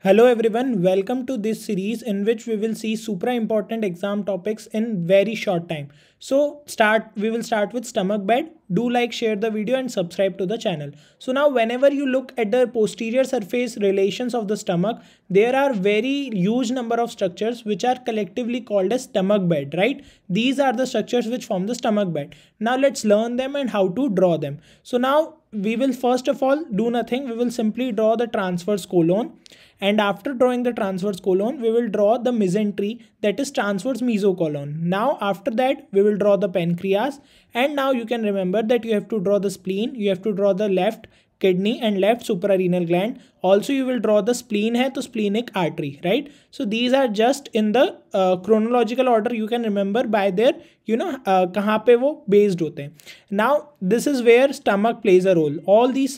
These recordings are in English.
Hello everyone, welcome to this series in which we will see super important exam topics in very short time. We will start with stomach bed. Do like, share the video and subscribe to the channel. So now whenever you look at the posterior surface relations of the stomach, there are very huge number of structures which are collectively called as stomach bed, right? These are the structures which form the stomach bed. Now let's learn them and how to draw them. So now we will first of all do nothing. We will simply draw the transverse colon, and after drawing the transverse colon we will draw the mesentery, that is transverse mesocolon. Now after that we will draw the pancreas, and now you can remember that you have to draw the spleen, you have to draw the left kidney and left suprarenal gland. Also you will draw the spleen hai to splenic artery, right? So these are just in the chronological order. You can remember by their kahan pe wo based hote hain. Now this is where stomach plays a role. All these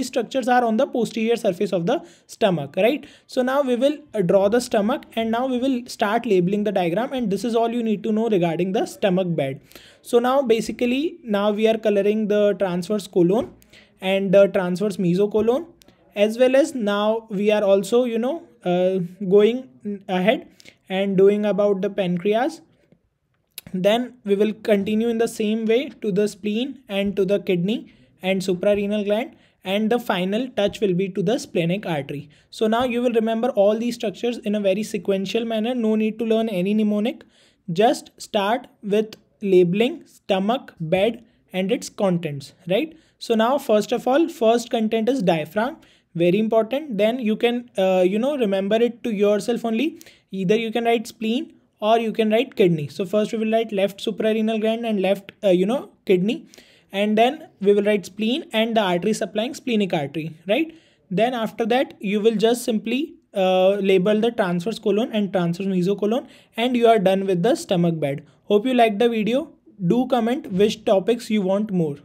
structures are on the posterior surface of the stomach, right? So now we will draw the stomach, and now we will start labeling the diagram, and this is all you need to know regarding the stomach bed. So now basically now we are coloring the transverse colon and the transverse mesocolon, as well as now we are also going ahead and doing about the pancreas. Then we will continue in the same way to the spleen and to the kidney and suprarenal gland, and the final touch will be to the splenic artery. So now you will remember all these structures in a very sequential manner. No need to learn any mnemonic. Just start with labeling stomach bed and its contents, right? So now first of all, first content is diaphragm, very important. Then you can remember it to yourself only. Either you can write spleen or you can write kidney. So first we will write left suprarenal gland and left kidney, and then we will write spleen and the artery supplying splenic artery, right? Then after that you will just simply label the transverse colon and transverse mesocolon, and you are done with the stomach bed. Hope you liked the video. Do comment which topics you want more.